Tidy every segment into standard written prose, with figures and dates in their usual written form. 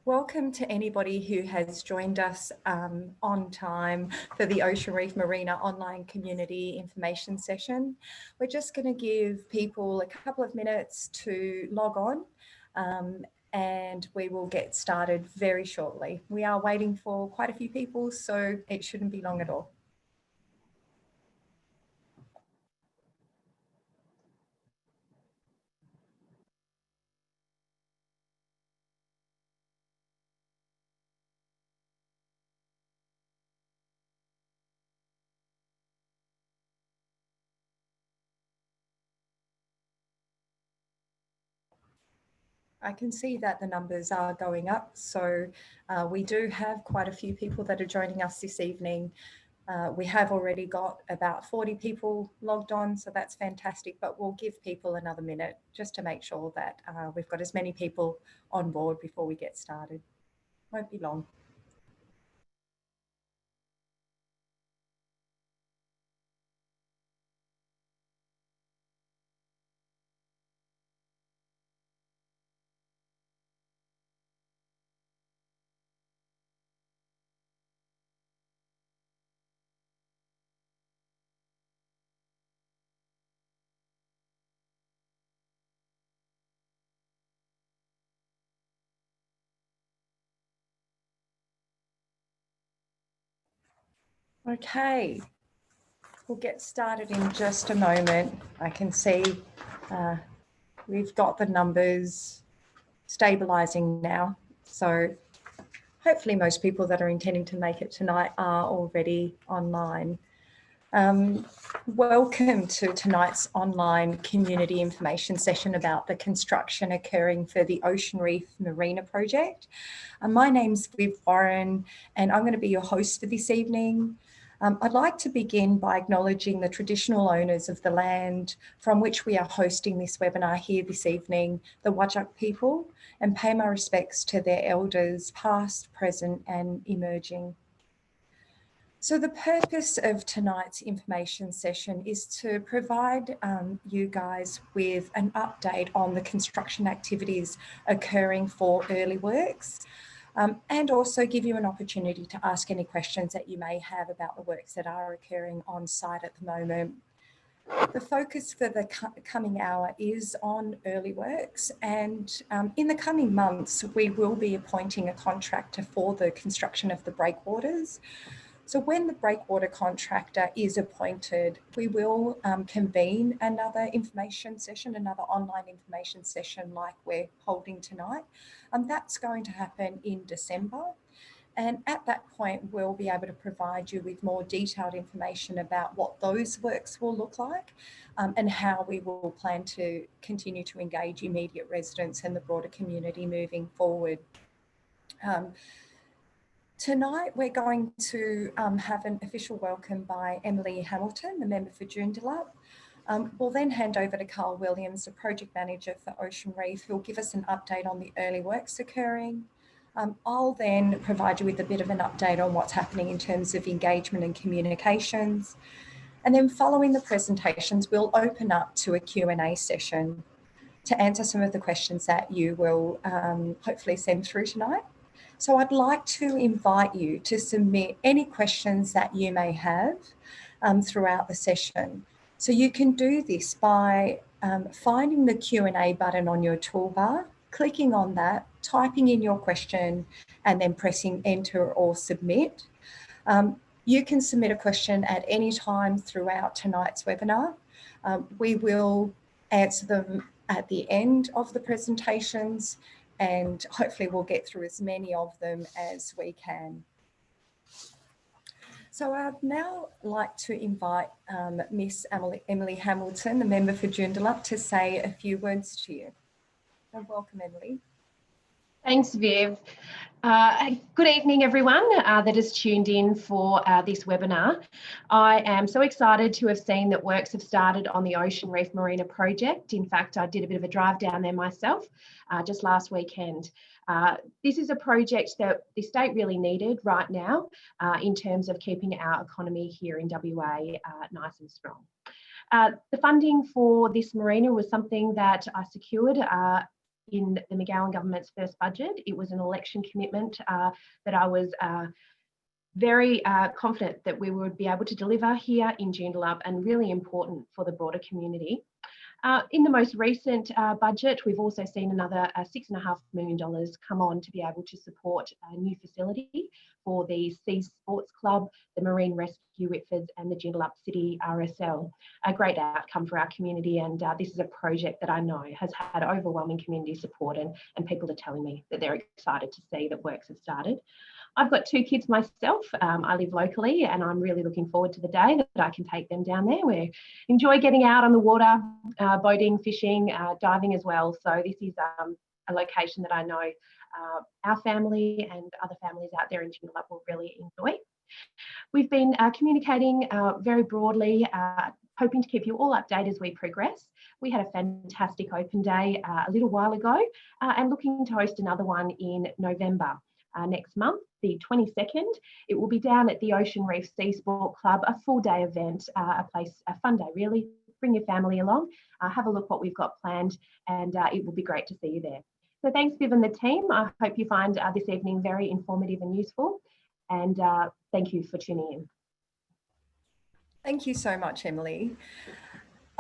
Welcome to anybody who has joined us on time for the Ocean Reef Marina online community information session. We're just going to give people a couple of minutes to log on and we will get started very shortly. We are waiting for quite a few people, so it shouldn't be long at all. I can see that the numbers are going up, so we do have quite a few people that are joining us this evening. We have already got about 40 people logged on, so that's fantastic, but we'll give people another minute just to make sure that we've got as many people on board before we get started. Won't be long. Okay, we'll get started in just a moment. I can see we've got the numbers stabilising now, so hopefully most people that are intending to make it tonight are already online. Welcome to tonight's online community information session about the construction occurring for the Ocean Reef Marina project. My name's Viv Warren and I'm going to be your host for this evening. I'd like to begin by acknowledging the traditional owners of the land from which we are hosting this webinar here this evening, the Whadjuk people, and pay my respects to their elders past, present and emerging. So the purpose of tonight's information session is to provide you guys with an update on the construction activities occurring for early works. And also give you an opportunity to ask any questions that you may have about the works that are occurring on site at the moment. The focus for the coming hour is on early works, and in the coming months we will be appointing a contractor for the construction of the breakwaters. So when the breakwater contractor is appointed, we will convene another information session, another online information session like we're holding tonight. That's going to happen in December. And at that point, we'll be able to provide you with more detailed information about what those works will look like and how we will plan to continue to engage immediate residents and the broader community moving forward. Tonight, we're going to have an official welcome by Emily Hamilton, the member for Joondalup. We'll then hand over to Carl Williams, the project manager for Ocean Reef, who'll give us an update on the early works occurring. I'll then provide you with a bit of an update on what's happening in terms of engagement and communications. And then following the presentations, we'll open up to a Q&A session to answer some of the questions that you will hopefully send through tonight. So I'd like to invite you to submit any questions that you may have throughout the session. So you can do this by finding the Q&A button on your toolbar, clicking on that, typing in your question, and then pressing enter or submit. You can submit a question at any time throughout tonight's webinar. We will answer them at the end of the presentations, and hopefully we'll get through as many of them as we can. So I'd now like to invite Miss Emily Hamilton, the member for Joondalup, to say a few words to you. So welcome, Emily. Thanks, Viv. Good evening, everyone that has tuned in for this webinar. I am so excited to have seen that works have started on the Ocean Reef Marina project. In fact, I did a bit of a drive down there myself just last weekend. This is a project that the state really needed right now in terms of keeping our economy here in WA nice and strong. The funding for this marina was something that I secured in the McGowan government's first budget. It was an election commitment that I was very confident that we would be able to deliver here in Joondalup, and really important for the broader community. In the most recent budget, we've also seen another $6.5 million come on to be able to support a new facility for the Sea Sports Club, the Marine Rescue Whitfords and the Joondalup City RSL. A great outcome for our community, and this is a project that I know has had overwhelming community support, and people are telling me that they're excited to see that works have started. I've got 2 kids myself. I live locally, and I'm really looking forward to the day that I can take them down there. We enjoy getting out on the water, boating, fishing, diving as well. So this is a location that I know our family and other families out there in Joondalup will really enjoy. We've been communicating very broadly, hoping to keep you all updated as we progress. We had a fantastic open day a little while ago, and looking to host another one in November. Next month, the 22nd. It will be down at the Ocean Reef Sea Sport Club, a full day event, a fun day really. Bring your family along, have a look what we've got planned, and it will be great to see you there. So thanks, Viv and the team. I hope you find this evening very informative and useful, and thank you for tuning in. Thank you so much, Emily.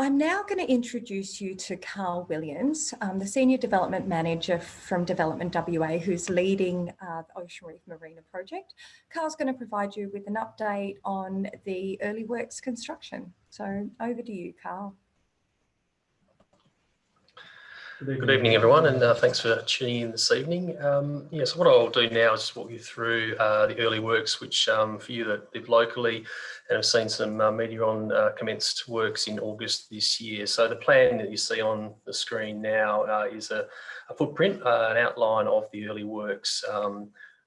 I'm now going to introduce you to Carl Williams, the Senior Development Manager from DevelopmentWA, who's leading the Ocean Reef Marina project. Carl's going to provide you with an update on the early works construction. So over to you, Carl. Good evening, everyone, and thanks for tuning in this evening. So what I'll do now is just walk you through the early works, which for you that live locally and have seen some media on commenced works in August this year. So the plan that you see on the screen now is a footprint, an outline of the early works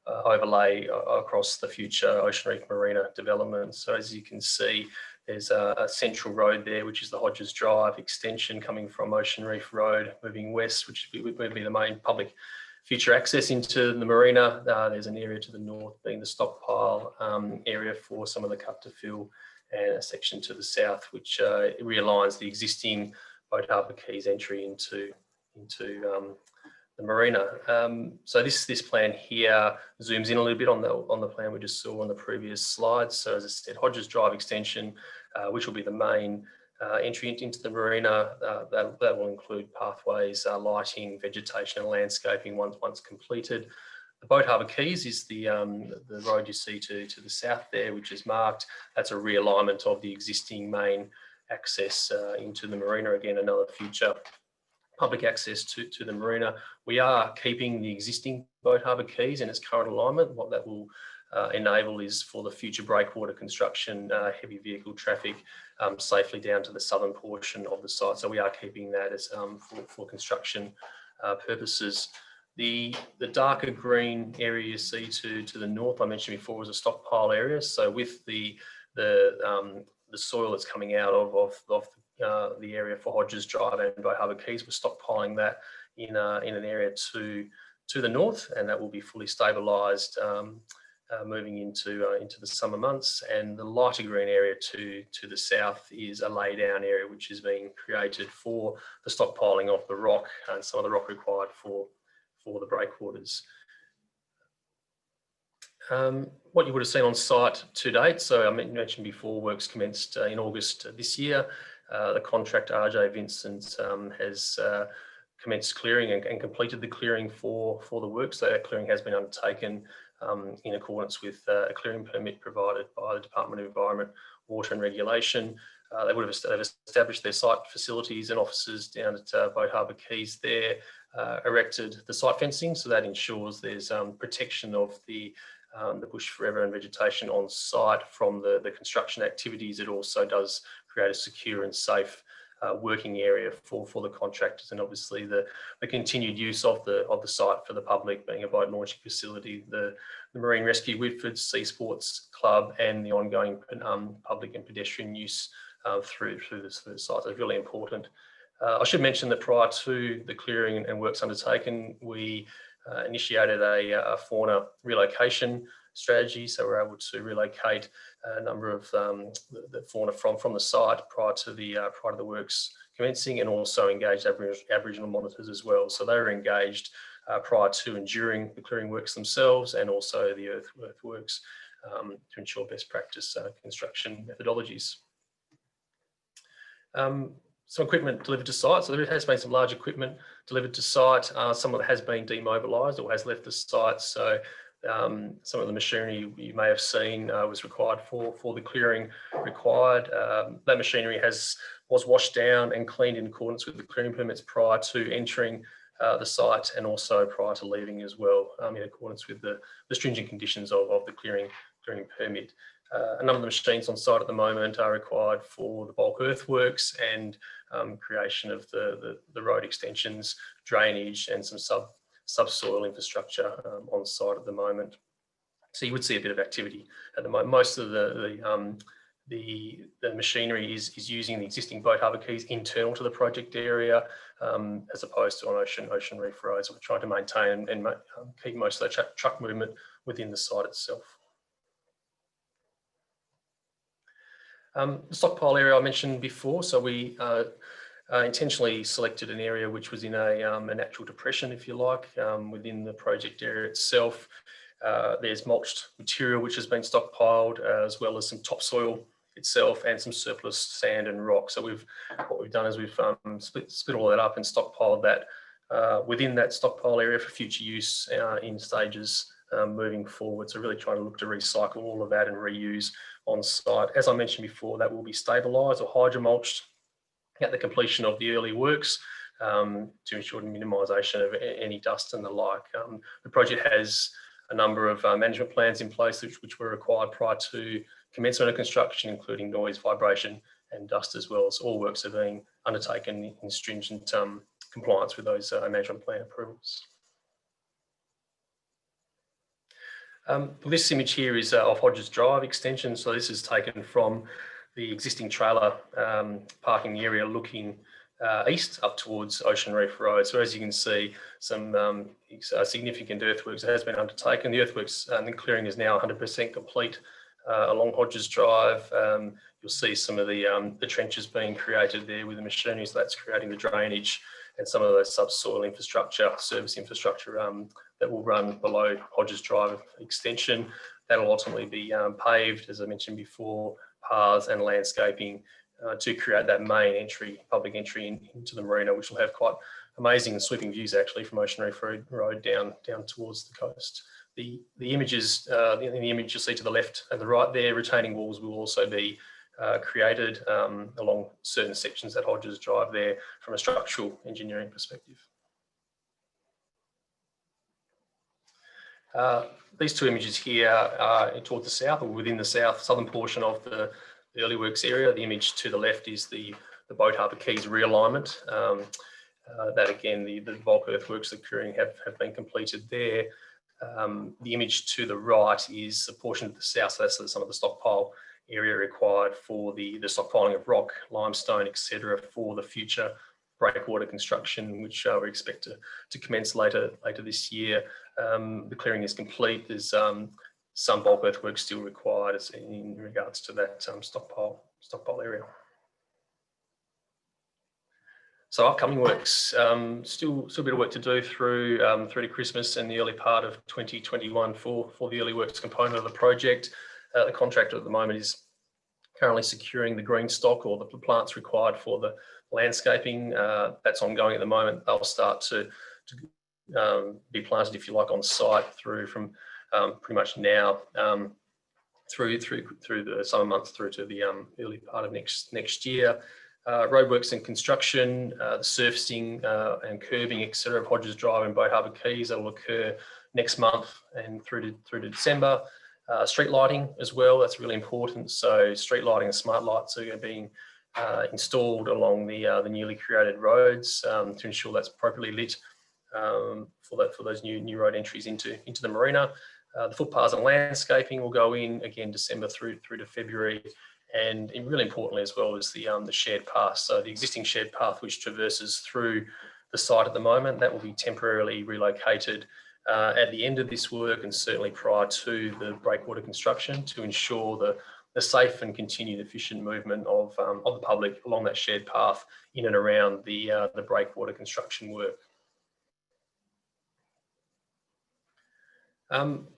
overlay across the future Ocean Reef Marina development. So as you can see, there's a central road there, which is the Hodges Drive extension coming from Ocean Reef Road, moving west, which would be the main public future access into the marina. There's an area to the north being the stockpile area for some of the cut to fill, and a section to the south, which realigns the existing Boat Harbour Quays entry into the marina. So this plan here zooms in a little bit on the plan we just saw on the previous slide. So as I said, Hodges Drive extension, which will be the main entry into the marina. That will include pathways, lighting, vegetation and landscaping once completed. The Boat Harbour Quays is the road you see to the south there, which is marked. That's a realignment of the existing main access into the marina. Again, another future public access to the marina. We are keeping the existing Boat Harbour Quays in its current alignment. What that will enable is for the future breakwater construction, heavy vehicle traffic safely down to the southern portion of the site. So we are keeping that as for construction purposes. The darker green area you see to the north, I mentioned before, was a stockpile area. So with the soil that's coming out of the area for Hodges Drive and Boat Harbour Quays, we're stockpiling that in an area to the north, and that will be fully stabilised moving into the summer months. And the lighter green area to the south is a laydown area which is being created for the stockpiling of the rock and some of the rock required for the breakwaters. What you would have seen on site to date, so I mentioned before, works commenced in August this year. The contractor RJ Vincent has commenced clearing and completed the clearing for the work. So that clearing has been undertaken in accordance with a clearing permit provided by the Department of Environment, Water and Regulation. They've established their site facilities and offices down at Boat Harbour Quays there, erected the site fencing, so that ensures there's protection of the bush forever and vegetation on site from the construction activities. It also does create a secure and safe working area for the contractors, and obviously the continued use of the site for the public, being a boat launching facility, the Marine Rescue Whitfords, Sea Sports Club, and the ongoing public and pedestrian use through the site. So it's really important. I should mention that prior to the clearing and works undertaken, we initiated a fauna relocation strategy. So we're able to relocate a number of the fauna from the site prior to the works commencing, and also engage Aboriginal monitors as well. So they were engaged prior to and during the clearing works themselves, and also the earthworks to ensure best practice construction methodologies. Some equipment delivered to site. So there has been some large equipment delivered to site. Some of it has been demobilised or has left the site. So some of the machinery you may have seen was required for the clearing required. That machinery was washed down and cleaned in accordance with the clearing permits prior to entering the site, and also prior to leaving as well, in accordance with the stringent conditions of the clearing permit. A number of the machines on site at the moment are required for the bulk earthworks and creation of the road extensions, drainage, and some subsoil infrastructure on site at the moment. So you would see a bit of activity at the moment. Most of the machinery is using the existing boat harbour quays internal to the project area, as opposed to on Ocean Reef Road. So we're trying to maintain and keep most of the truck movement within the site itself. The stockpile area I mentioned before, so we intentionally selected an area which was in a natural depression, if you like, within the project area itself. There's mulched material which has been stockpiled, as well as some topsoil itself and some surplus sand and rock. So what we've done is we've split all that up and stockpiled that within that stockpile area for future use in stages moving forward. So really trying to look to recycle all of that and reuse on site. As I mentioned before, that will be stabilised or hydromulched at the completion of the early works to ensure the minimisation of any dust and the like. The project has a number of management plans in place which were required prior to commencement of construction, including noise, vibration and dust as well. So all works are being undertaken in stringent compliance with those management plan approvals. This image here is of Hodges Drive extension. So this is taken from the existing trailer parking area looking east up towards Ocean Reef Road. So as you can see, some significant earthworks has been undertaken. The earthworks and the clearing is now 100% complete along Hodges Drive. You'll see some of the trenches being created there with the machinery, so that's creating the drainage and some of those subsoil infrastructure, service infrastructure that will run below Hodges Drive extension. That'll ultimately be paved, as I mentioned before, paths and landscaping to create that main entry, public entry into the marina, which will have quite amazing and sweeping views actually from Ocean Reef Road down towards the coast. The images, in the image you'll see to the left and the right there, retaining walls will also be created along certain sections at Hodges Drive there from a structural engineering perspective. These two images here are toward the south, or within the southern portion of the early works area. The image to the left is the boat harbour quays realignment. That again, the bulk earthworks occurring have been completed there. The image to the right is a portion of the south, so that's some of the stockpile area required for the stockpiling of rock, limestone, etc., for the future breakwater construction, which we expect to commence later this year. The clearing is complete. There's some bulk earthwork still required in regards to that stockpile area. So upcoming works, still a bit of work to do through to Christmas and the early part of 2021 for the early works component of the project. The contractor at the moment is currently securing the green stock or the plants required for the landscaping. That's ongoing at the moment. They'll start to be planted, if you like, on site from pretty much now through the summer months through to the early part of next year. Roadworks and construction, the surfacing and curbing, etc., of Hodges Drive and Boat Harbour Quays that will occur next month and through to December. Street lighting as well, that's really important. So street lighting and smart lights are being installed along the newly created roads to ensure that's appropriately lit for those new road entries into the marina. The footpaths and landscaping will go in again December through to February. And really importantly as well is the shared path. So the existing shared path which traverses through the site at the moment, that will be temporarily relocated at the end of this work and certainly prior to the breakwater construction to ensure the safe and continued efficient movement of the public along that shared path in and around the breakwater construction work.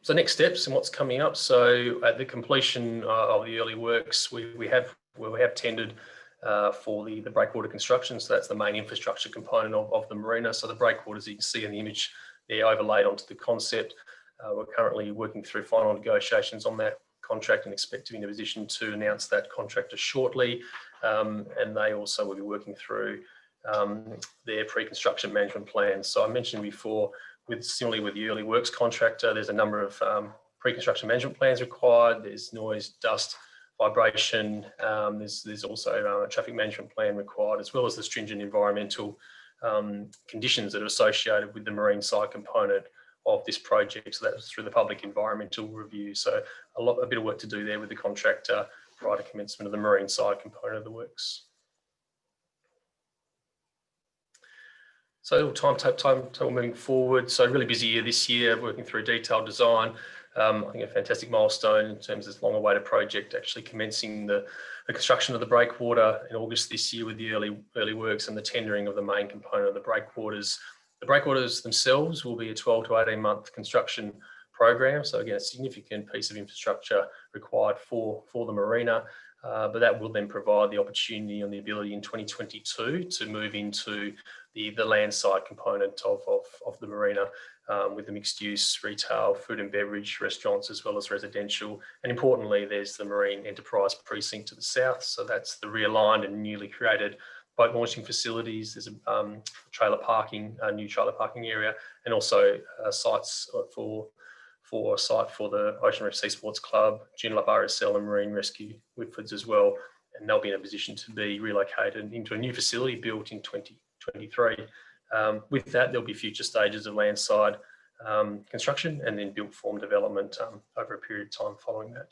So next steps and what's coming up. So at the completion of the early works, we have tendered for the breakwater construction. So that's the main infrastructure component of the marina. So the breakwaters you can see in the image, they're overlaid onto the concept. We're currently working through final negotiations on that contract and expect to be in a position to announce that contractor shortly. And they also will be working through their pre-construction management plans. So I mentioned before, similarly with the early works contractor, there's a number of pre-construction management plans required. There's noise, dust, vibration. There's also a traffic management plan required, as well as the stringent environmental conditions that are associated with the marine side component of this project. So that's through the public environmental review. So a bit of work to do there with the contractor prior to commencement of the marine side component of the works. So timetable moving forward. So really busy year this year, working through detailed design. I think a fantastic milestone in terms of this long-awaited project, actually commencing the construction of the breakwater in August this year with the early works and the tendering of the main component of the breakwaters. The breakwaters themselves will be a 12 to 18 month construction program. So again, a significant piece of infrastructure required for the marina, but that will then provide the opportunity and the ability in 2022 to move into the land side component of the marina with the mixed use, retail, food and beverage, restaurants, as well as residential. And importantly, there's the Marine Enterprise Precinct to the south. So that's the realigned and newly created boat launching facilities. There's a new trailer parking area, and also sites for a site for the Ocean Reef Sea Sports Club, Joondalup RSL and Marine Rescue Whitfords as well. And they'll be in a position to be relocated into a new facility built in 2023. With that, there'll be future stages of landside construction and then built form development over a period of time following that.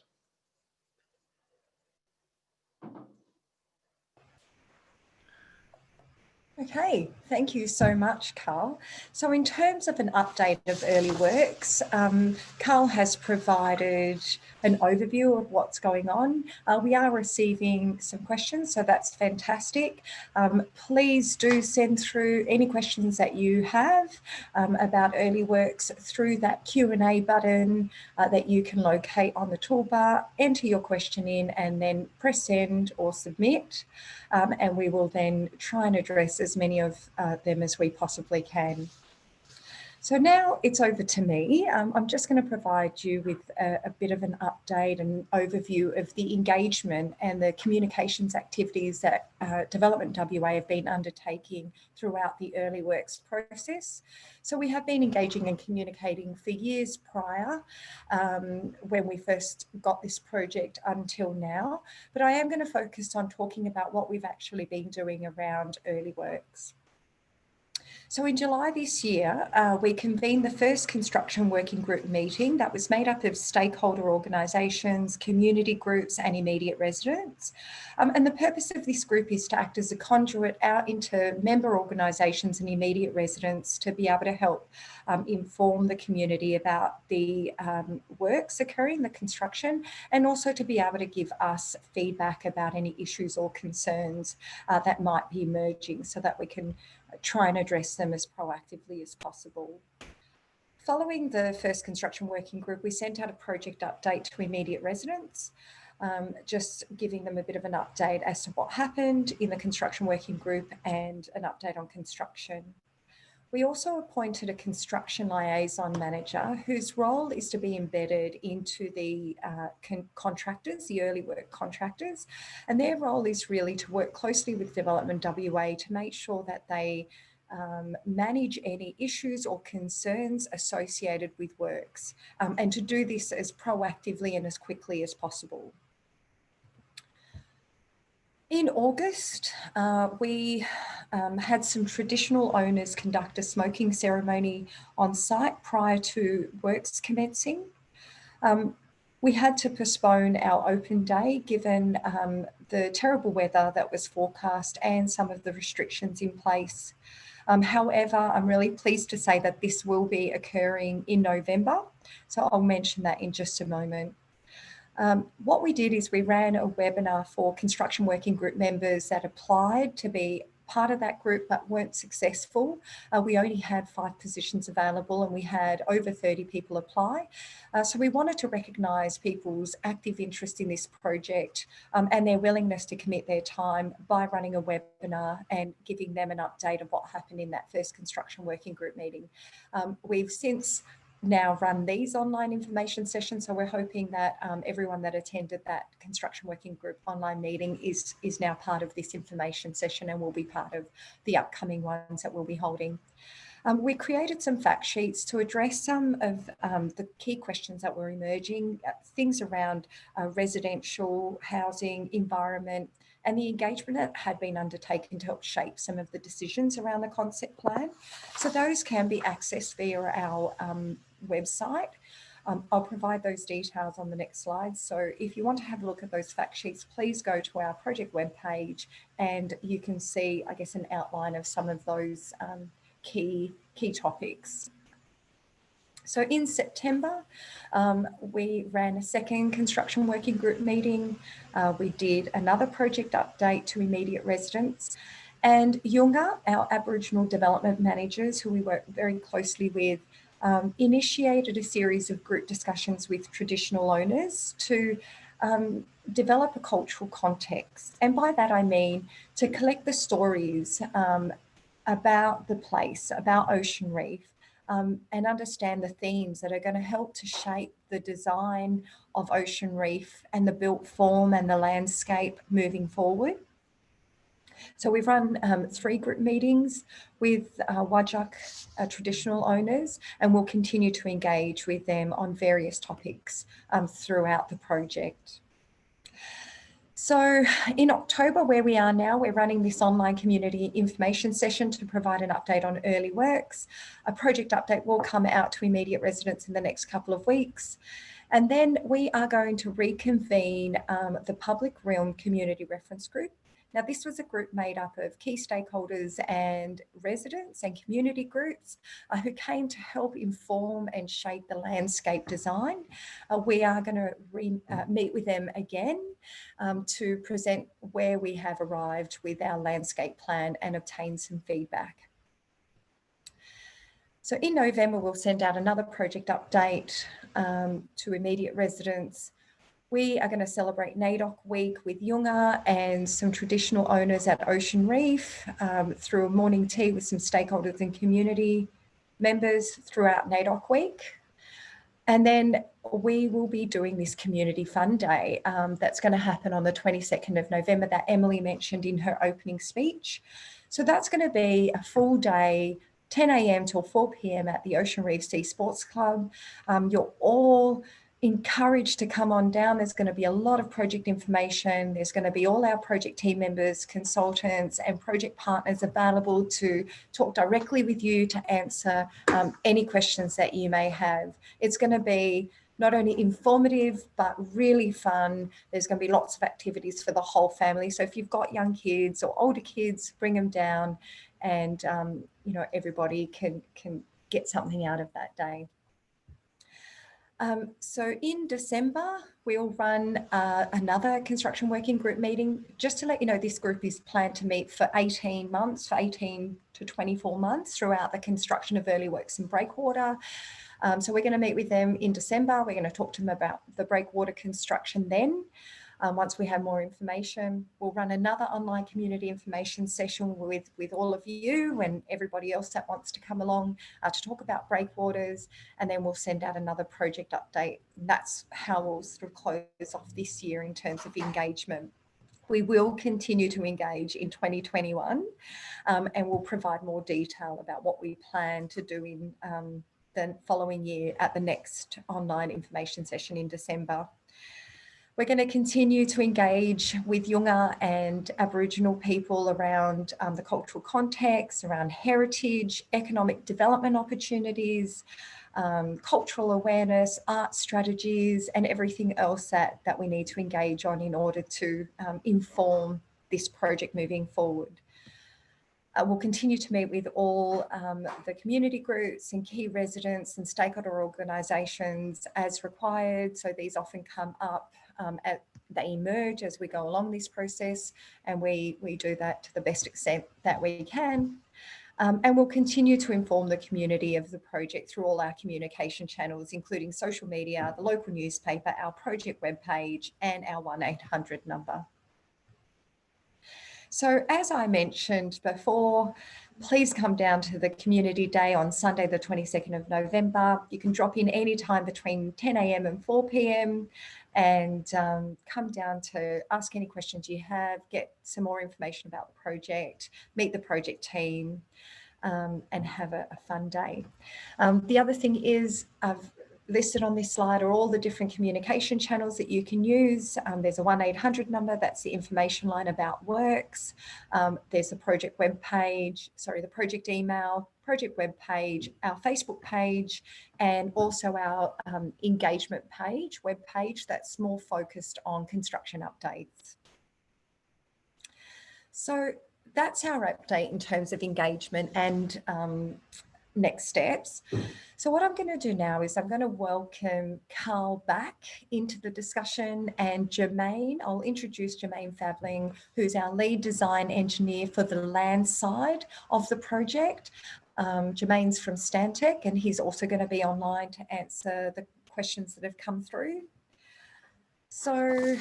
Okay, thank you so much, Carl. So in terms of an update of early works, Carl has provided an overview of what's going on. We are receiving some questions, so that's fantastic. Please do send through any questions that you have about early works through that Q&A button that you can locate on the toolbar. Enter your question in and then press send or submit. And we will then try and address as many of them as we possibly can. So now it's over to me. I'm just going to provide you with a bit of an update and overview of the engagement and the communications activities that DevelopmentWA have been undertaking throughout the early works process. So we have been engaging and communicating for years prior when we first got this project until now, but I am going to focus on talking about what we've actually been doing around early works. So in July this year, we convened the first construction working group meeting that was made up of stakeholder organisations, community groups and immediate residents. And the purpose of this group is to act as a conduit out into member organisations and immediate residents to be able to help inform the community about the works occurring, the construction, and also to be able to give us feedback about any issues or concerns that might be emerging so that we can try and address them as proactively as possible. Following the first construction working group, we sent out a project update to immediate residents, just giving them a bit of an update as to what happened in the construction working group and an update on construction. We also appointed a construction liaison manager whose role is to be embedded into the contractors, the early work contractors, and their role is really to work closely with DevelopmentWA to make sure that they manage any issues or concerns associated with works, and to do this as proactively and as quickly as possible. In August, we had some traditional owners conduct a smoking ceremony on site prior to works commencing. We had to postpone our open day given the terrible weather that was forecast and some of the restrictions in place. However, I'm really pleased to say that this will be occurring in November. So I'll mention that in just a moment. What we did is we ran a webinar for construction working group members that applied to be part of that group but weren't successful. We only had 5 positions available and we had over 30 people apply. So we wanted to recognise people's active interest in this project and their willingness to commit their time by running a webinar and giving them an update of what happened in that first construction working group meeting. We've since now run these online information sessions. So we're hoping that everyone that attended that construction working group online meeting is now part of this information session and will be part of the upcoming ones that we'll be holding. We created some fact sheets to address some of the key questions that were emerging, things around residential, housing, environment, and the engagement that had been undertaken to help shape some of the decisions around the concept plan. So those can be accessed via our website. I'll provide those details on the next slide. So if you want to have a look at those fact sheets, please go to our project webpage and you can see, I guess, an outline of some of those key topics. So in September, we ran a second construction working group meeting. We did another project update to immediate residents, and Yunga, our Aboriginal development managers, who we work very closely with, initiated a series of group discussions with traditional owners to develop a cultural context. And by that I mean to collect the stories about the place, about Ocean Reef, and understand the themes that are going to help to shape the design of Ocean Reef and the built form and the landscape moving forward. So we've run 3 group meetings with Whadjuk traditional owners, and we'll continue to engage with them on various topics throughout the project. So in October, where we are now, we're running this online community information session to provide an update on early works. A project update will come out to immediate residents in the next couple of weeks. And then we are going to reconvene the Public Realm Community Reference Group. Now, this was a group made up of key stakeholders and residents and community groups who came to help inform and shape the landscape design. We are going to meet with them again to present where we have arrived with our landscape plan and obtain some feedback. So in November, we'll send out another project update to immediate residents. We are going to celebrate NAIDOC Week with Yunga and some traditional owners at Ocean Reef through a morning tea with some stakeholders and community members throughout NAIDOC Week. And then we will be doing this Community Fun Day that's going to happen on the 22nd of November that Emily mentioned in her opening speech. So that's going to be a full day, 10 a.m. till 4 p.m. at the Ocean Reef Sea Sports Club. You're all encouraged to come on down. There's going to be a lot of project information. There's going to be all our project team members, consultants and project partners available to talk directly with you to answer any questions that you may have. It's going to be not only informative, but really fun. There's going to be lots of activities for the whole family. So if you've got young kids or older kids, bring them down and, you know, everybody can get something out of that day. So in December, we'll run another construction working group meeting. Just to let you know, this group is planned to meet for 18 months, for 18 to 24 months throughout the construction of early works in breakwater. So we're going to meet with them in December. We're going to talk to them about the breakwater construction then. Once we have more information, we'll run another online community information session with all of you and everybody else that wants to come along to talk about breakwaters, and then we'll send out another project update. And that's how we'll sort of close off this year in terms of engagement. We will continue to engage in 2021 and we'll provide more detail about what we plan to do in the following year at the next online information session in December. We're going to continue to engage with Yunga and Aboriginal people around the cultural context, around heritage, economic development opportunities, cultural awareness, art strategies, and everything else that we need to engage on in order to inform this project moving forward. We'll continue to meet with all the community groups and key residents and stakeholder organisations as required. So these often come up, they emerge as we go along this process, and we do that to the best extent that we can. And we'll continue to inform the community of the project through all our communication channels, including social media, the local newspaper, our project webpage, and our 1800 number. So as I mentioned before, please come down to the Community Day on Sunday, the 22nd of November. You can drop in any time between 10 a.m. and 4 p.m. and come down to ask any questions you have, get some more information about the project, meet the project team, and have a fun day. The other thing is, I've listed on this slide are all the different communication channels that you can use. There's a 1800 number, that's the information line about works. There's a project web page, the project email, project web page, our Facebook page, and also our engagement page, web page, that's more focused on construction updates. So that's our update in terms of engagement and next steps. So what I'm going to do now is I'm going to welcome Carl back into the discussion, and Jermaine, I'll introduce Jermaine Favling, who's our lead design engineer for the land side of the project. Jermaine's from Stantec, and he's also going to be online to answer the questions that have come through. So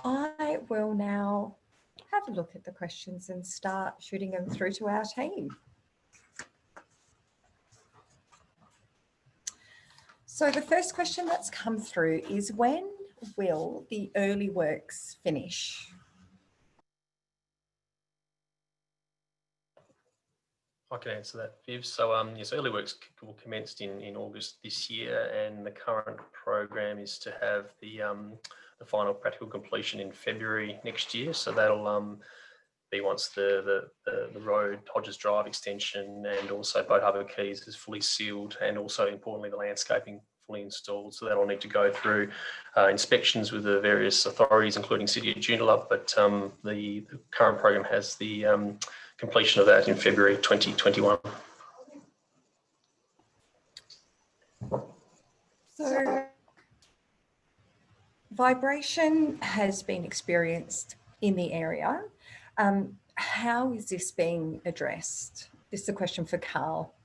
I will now have a look at the questions and start shooting them through to our team. So the first question that's come through is, when will the early works finish? I can answer that, Viv. So yes, early works will commence in August this year, and the current program is to have the final practical completion in February next year. So that'll be once the road, Hodges Drive extension, and also Boat Harbour Quays is fully sealed, and also importantly the landscaping fully installed. So that'll need to go through inspections with the various authorities, including City of Joondalup. But the current program has the completion of that in February 2021. So vibration has been experienced in the area. How is this being addressed? This is a question for Carl.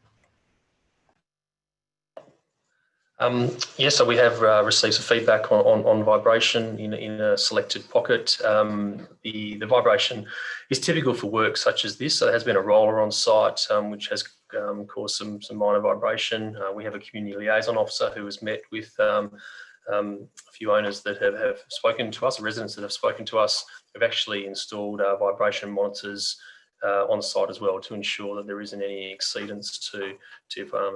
Yes, so we have received some feedback on vibration in a selected pocket. The vibration is typical for work such as this. So there has been a roller on site, which has caused some minor vibration. We have a community liaison officer who has met with a few owners that have spoken to us, residents that have spoken to us. We've actually installed vibration monitors on site as well to ensure that there isn't any exceedance to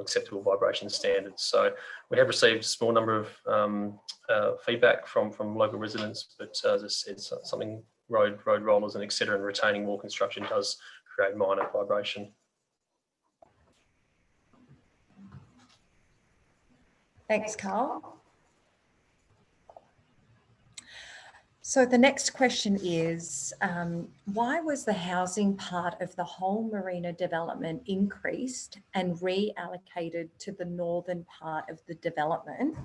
acceptable vibration standards. So we have received a small number of feedback from local residents, but as I said, something road rollers and etc. and retaining wall construction does create minor vibration. Thanks, Carl. So the next question is, why was the housing part of the whole marina development increased and reallocated to the northern part of the development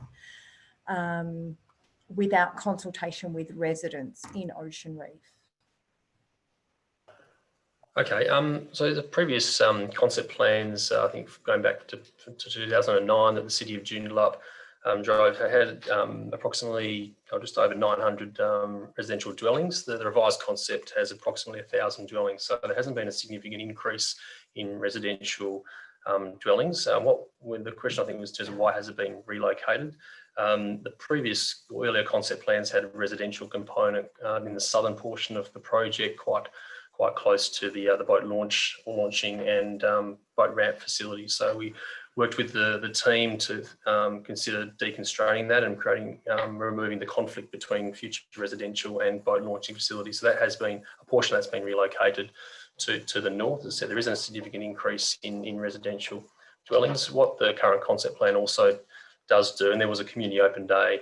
without consultation with residents in Ocean Reef? Okay, so the previous concept plans, I think going back to 2009, that the City of Joondalup Drive had approximately just over 900 residential dwellings. The revised concept has approximately 1,000 dwellings, so there hasn't been a significant increase in residential dwellings. The question I think was just why has it been relocated? The previous earlier concept plans had a residential component in the southern portion of the project, quite close to the boat launching and boat ramp facility. So we worked with the team to consider deconstraining that and removing the conflict between future residential and boat launching facilities. So that has been a portion that's been relocated to the north. As I said, there isn't a significant increase in residential dwellings. What the current concept plan also does do, and there was a community open day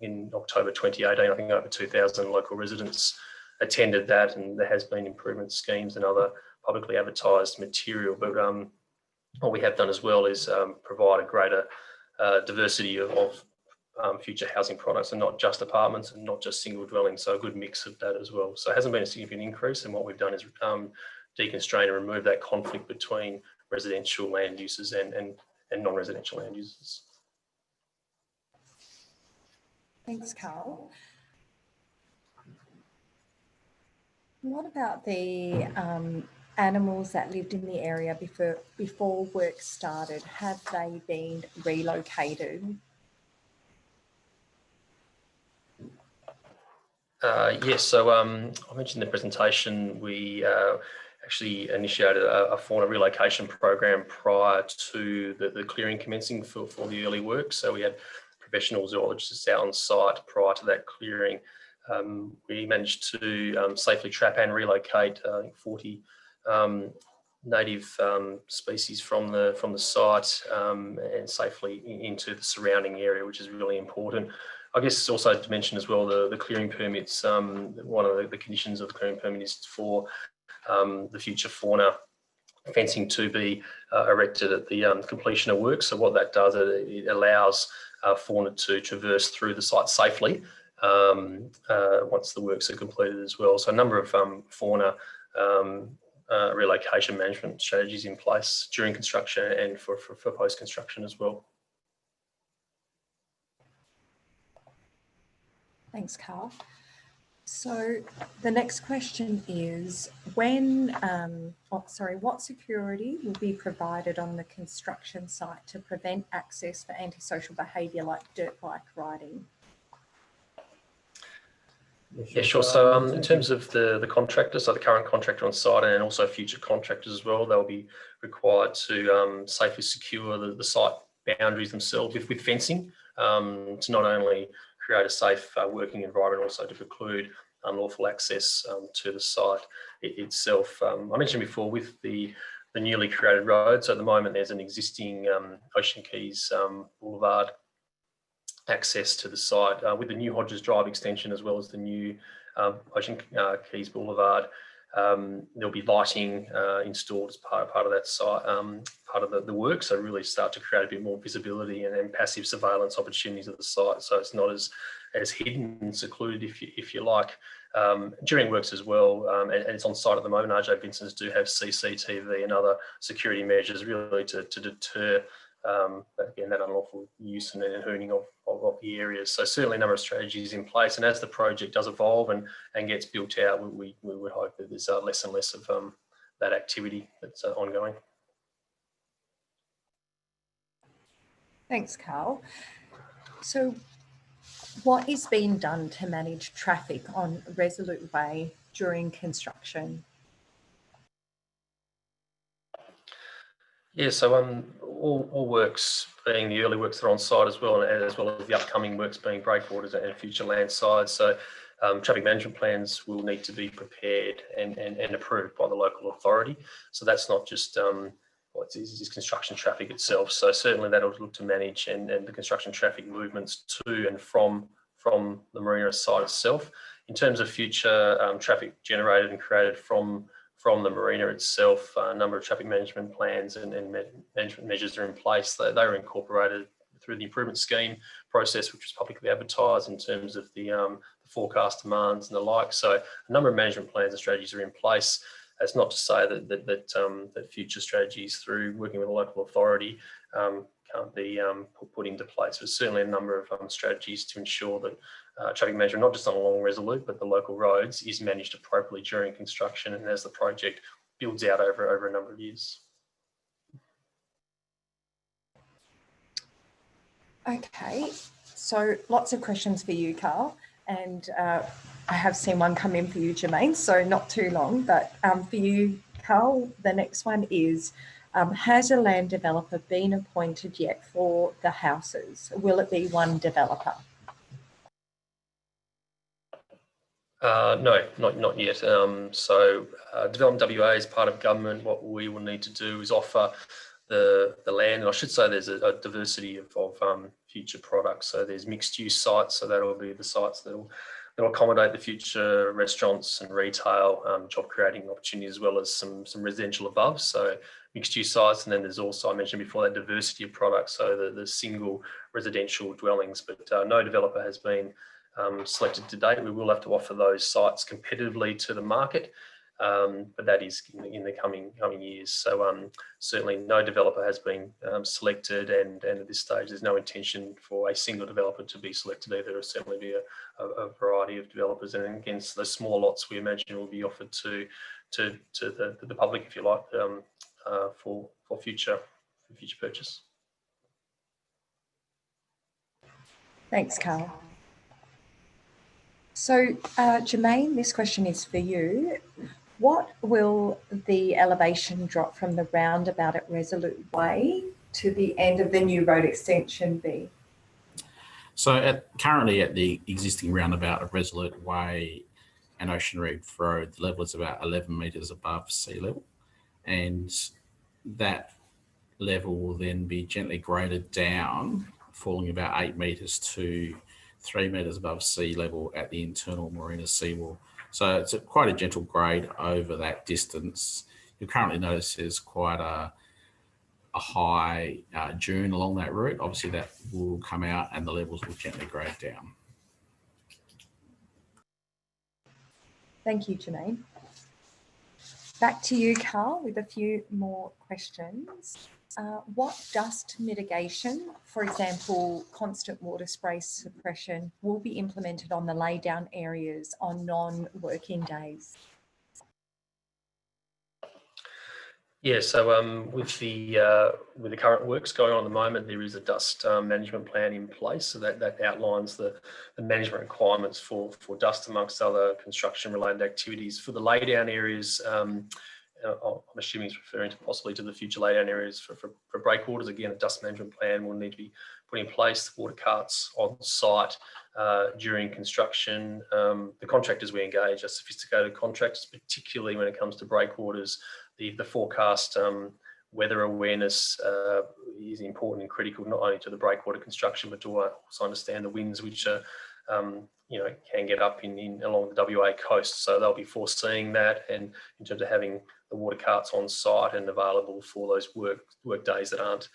in October 2018, I think over 2,000 local residents attended that, and there has been improvement schemes and other publicly advertised material. But what we have done as well is provide a greater diversity of future housing products, and not just apartments and not just single dwellings. So a good mix of that as well. So it hasn't been a significant increase, and what we've done is deconstrain and remove that conflict between residential land uses and non-residential land uses. Thanks, Carl. What about the animals that lived in the area before work started? Have they been relocated? Yes, so I mentioned in the presentation, we actually initiated a fauna relocation program prior to the clearing commencing for the early work. So we had professional zoologists out on site prior to that clearing. We managed to safely trap and relocate 40 native species from the site and safely into the surrounding area, which is really important. I guess also to mention as well the clearing permits. One of the conditions of the clearing permit is for the future fauna fencing to be erected at the completion of work. So what that does, it allows fauna to traverse through the site safely once the works are completed as well. So a number of fauna relocation management strategies in place during construction and for post-construction as well. Thanks, Carl. So the next question is, what security will be provided on the construction site to prevent access for antisocial behaviour like dirt bike riding? Yeah, sure. So in terms of the contractors, so the current contractor on site and also future contractors as well, they'll be required to safely secure the site boundaries themselves with fencing to not only create a safe working environment, also to preclude unlawful access to the site itself. I mentioned before with the newly created road, so at the moment there's an existing Ocean Keys Boulevard access to the site. With the new Hodges Drive extension as well as the new Ocean Keys Boulevard, there'll be lighting installed as part of that site, part of the work. So really start to create a bit more visibility and passive surveillance opportunities of the site. So it's not as hidden and secluded, if you like. During works as well, and it's on site at the moment. RJ Vincent's do have CCTV and other security measures really to deter again that unlawful use and hooning of the areas. So certainly a number of strategies in place, and as the project does evolve and gets built out, we would hope that there's less and less of that activity that's ongoing. Thanks, Carl. So what is being done to manage traffic on Resolute Way during construction? Yeah, so all works, being the early works that are on site as well as the upcoming works being breakwaters and future landslides. So traffic management plans will need to be prepared and approved by the local authority. So that's not just what is construction traffic itself. So certainly that'll look to manage and the construction traffic movements to and from the marina site itself. In terms of future traffic generated and created from the marina itself, a number of traffic management plans and management measures are in place. They were incorporated through the improvement scheme process, which was publicly advertised in terms of the forecast demands and the like. So a number of management plans and strategies are in place. That's not to say that future strategies through working with a local authority can't be put into place. There's certainly a number of strategies to ensure that traffic management, not just on along Resolute, but the local roads, is managed appropriately during construction and as the project builds out over a number of years. Okay, so lots of questions for you, Carl, and I have seen one come in for you, Jermaine, so not too long, but for you, Carl, the next one is, has a land developer been appointed yet for the houses? Will it be one developer? No, not yet. So DevelopmentWA is part of government. What we will need to do is offer the land, and I should say there's a diversity of future products. So there's mixed use sites, so that'll be the sites that will that'll accommodate the future restaurants and retail, job creating opportunities, as well as some residential above. So mixed use sites, and then there's also, I mentioned before, that diversity of products, so the single residential dwellings, but no developer has been selected to date. We will have to offer those sites competitively to the market, but that is in the coming years. So certainly no developer has been selected, and at this stage there's no intention for a single developer to be selected either. There will certainly be a variety of developers, and against those small lots we imagine will be offered to the public, if you like, for future purchase. Thanks, Carl. So, Jermaine, this question is for you. What will the elevation drop from the roundabout at Resolute Way to the end of the new road extension be? So currently at the existing roundabout of Resolute Way and Ocean Reef Road, the level is about 11 metres above sea level, and that level will then be gently graded down, falling about 8 metres to 3 metres above sea level at the internal marina seawall. So it's quite a gentle grade over that distance. You'll currently notice there's quite a high dune along that route. Obviously that will come out and the levels will gently grade down. Thank you, Jermaine. Back to you, Carl, with a few more questions. What dust mitigation, for example, constant water spray suppression, will be implemented on the laydown areas on non-working days? Yeah, so with the current works going on at the moment, there is a dust management plan in place. So that outlines the management requirements for dust, amongst other construction-related activities. For the laydown areas, I'm assuming it's referring to possibly to the future laydown areas for breakwaters. Again, a dust management plan will need to be put in place. The water carts on site during construction. The contractors we engage are sophisticated contractors, particularly when it comes to breakwaters. The forecast weather awareness is important and critical, not only to the breakwater construction, but to also understand the winds which are, can get up along the WA coast. So they'll be foreseeing that, and in terms of having the water carts on site and available for those work days that aren't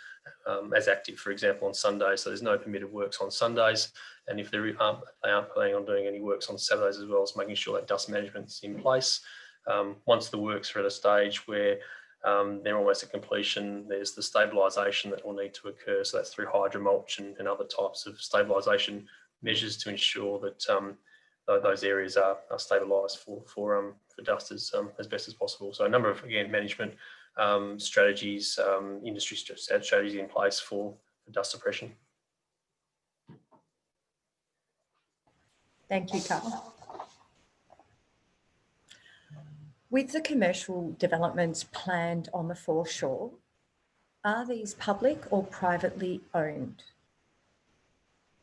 as active, for example, on Sundays. So there's no permitted works on Sundays, and if they aren't planning on doing any works on Saturdays as well, as making sure that dust management's in place. Once the works are at a stage where they're almost at completion, there's the stabilisation that will need to occur. So that's through hydromulch and other types of stabilisation measures to ensure that those areas are stabilised for dust as best as possible. So a number of, again, management strategies, industry strategies in place for dust suppression. Thank you, Carl. With the commercial developments planned on the foreshore, are these public or privately owned?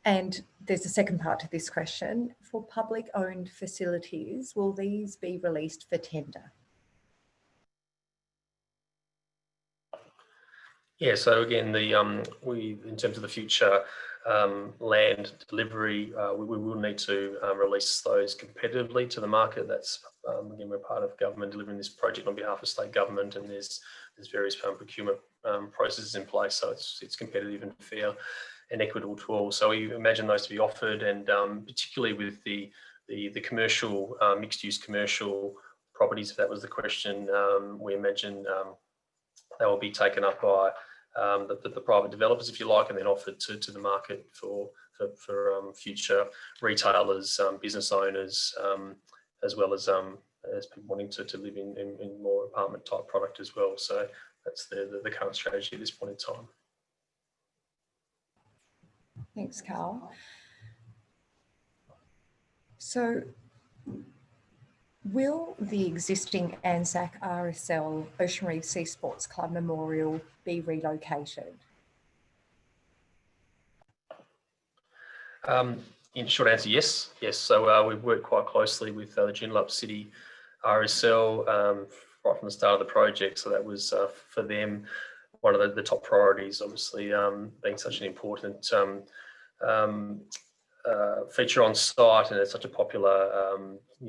And there's a second part to this question. For public owned facilities, will these be released for tender? Yeah, so again, in terms of the future land delivery, we will need to release those competitively to the market. That's again, we're part of government delivering this project on behalf of state government, and there's various procurement processes in place, so it's competitive and fair and equitable to all. So we imagine those to be offered, and particularly with the commercial mixed-use commercial properties, if that was the question, we imagine they will be taken up by the private developers, if you like, and then offered to the market for future retailers, business owners, as well as people wanting to live in more apartment type product as well. So that's the current strategy at this point in time. Thanks, Carl. So will the existing ANZAC RSL Ocean Reef Sea Sports Club Memorial be relocated? In short answer, yes. So we've worked quite closely with the Joondalup City RSL right from the start of the project. So that was for them one of the top priorities, obviously being such an important feature on site, and it's such a popular,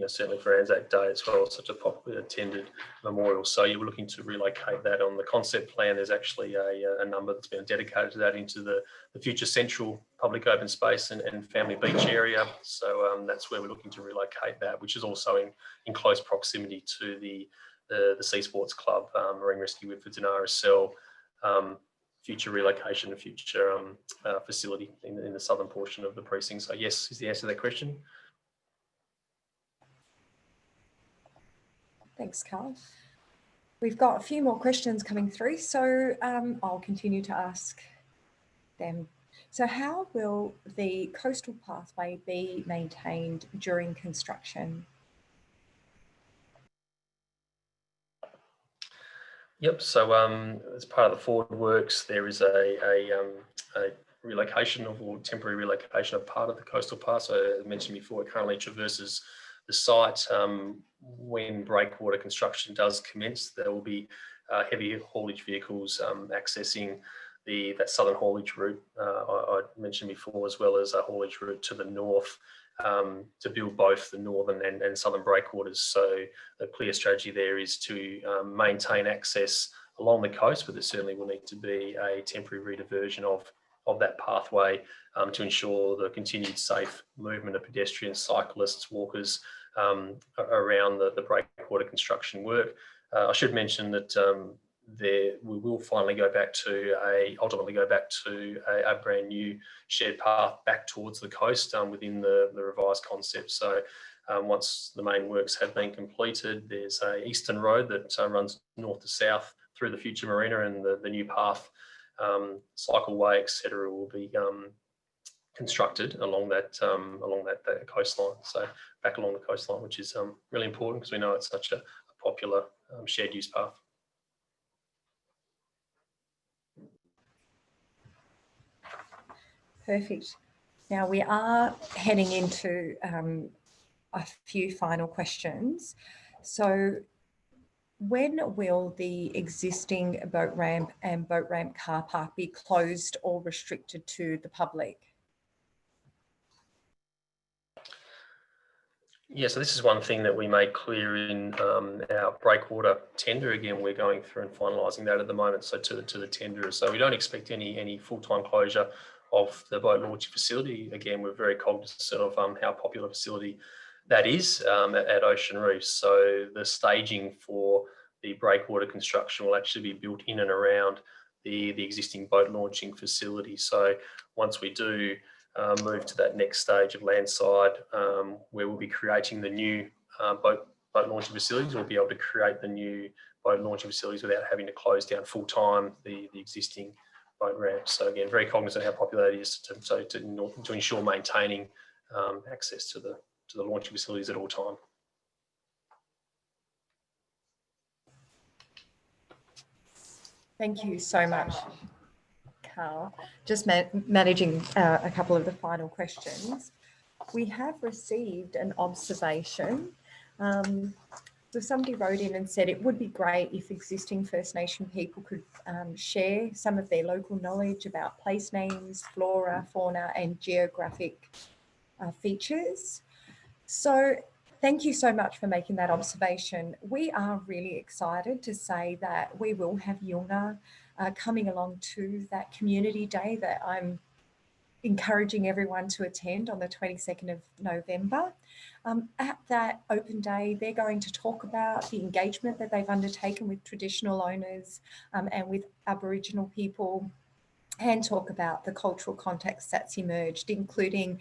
certainly for Anzac Day as well, such a popularly attended memorial. So you were looking to relocate that. On the concept plan, there's actually a number that's been dedicated to that into the future central public open space and family beach area. So that's where we're looking to relocate that, which is also in close proximity to the Sea Sports Club, Marine Rescue Whitford's and RSL. Future relocation and future facility in the southern portion of the precinct. So yes, is the answer to that question. Thanks, Carl. We've got a few more questions coming through, so I'll continue to ask them. So how will the coastal pathway be maintained during construction? Yep. So as part of the forward works, there is a relocation or temporary relocation of part of the coastal path. So as I mentioned before, it currently traverses the site. When breakwater construction does commence, there will be heavy haulage vehicles accessing that southern haulage route I mentioned before, as well as a haulage route to the north, to build both the northern and southern breakwaters. So the clear strategy there is to maintain access along the coast, but there certainly will need to be a temporary rediversion of that pathway to ensure the continued safe movement of pedestrians, cyclists, walkers around the breakwater construction work. I should mention that we will finally ultimately go back to a brand new shared path back towards the coast within the revised concept. So once the main works have been completed, there's an eastern road that runs north to south through the future marina, and the new path, cycleway, etc., will be constructed along that coastline. So back along the coastline, which is really important because we know it's such a popular shared use path. Perfect. Now we are heading into a few final questions. So when will the existing boat ramp and boat ramp car park be closed or restricted to the public? Yeah, so this is one thing that we made clear in our breakwater tender. Again, we're going through and finalising that at the moment, so to the tenderers. So we don't expect any full-time closure of the boat launching facility. Again, we're very cognizant of how popular a facility that is at Ocean Reef. So the staging for the breakwater construction will actually be built in and around the existing boat launching facility. So once we do move to that next stage of landside, where we'll be creating the new boat launching facilities, we'll be able to create the new boat launching facilities without having to close down full-time the existing boat ramp. So again, very cognizant of how popular that is to ensure maintaining access to the launching facilities at all time. Thank you so much, Carl. Just managing a couple of the final questions. We have received an observation. So somebody wrote in and said it would be great if existing First Nation people could share some of their local knowledge about place names, flora, fauna, and geographic features. So thank you so much for making that observation. We are really excited to say that we will have Yunga coming along to that community day that I'm encouraging everyone to attend on the 22nd of November. At that open day, they're going to talk about the engagement that they've undertaken with traditional owners and with Aboriginal people, and talk about the cultural context that's emerged, including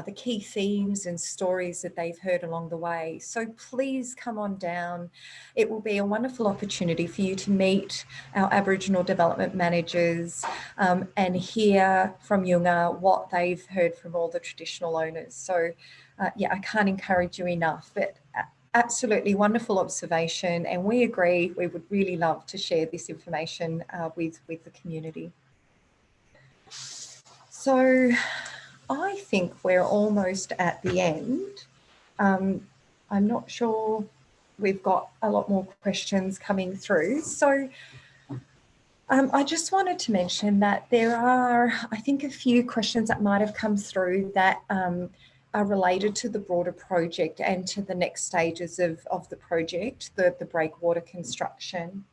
the key themes and stories that they've heard along the way. So please come on down. It will be a wonderful opportunity for you to meet our Aboriginal development managers and hear from Yunga what they've heard from all the traditional owners. So yeah, I can't encourage you enough, but absolutely wonderful observation. And we agree, we would really love to share this information with the community. So I think we're almost at the end. I'm not sure, we've got a lot more questions coming through. So I just wanted to mention that there are, I think, a few questions that might have come through that are related to the broader project and to the next stages of the project, the breakwater construction.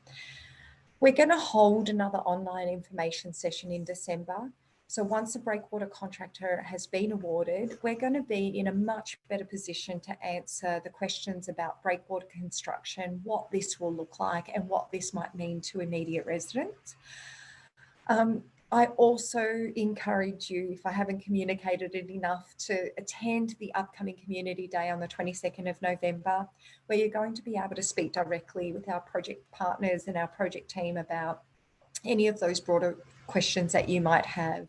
We're going to hold another online information session in December. So once the breakwater contractor has been awarded, we're going to be in a much better position to answer the questions about breakwater construction, what this will look like and what this might mean to immediate residents. I also encourage you, if I haven't communicated it enough, to attend the upcoming Community Day on the 22nd of November, where you're going to be able to speak directly with our project partners and our project team about any of those broader questions that you might have.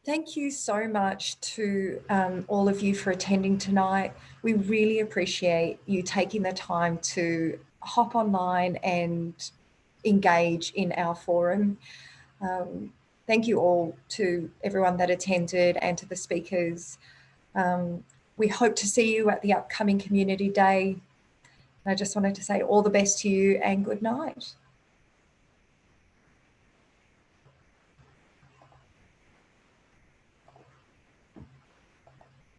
Thank you so much to all of you for attending tonight. We really appreciate you taking the time to hop online and engage in our forum. Thank you all to everyone that attended and to the speakers. We hope to see you at the upcoming Community Day. I just wanted to say all the best to you and good night.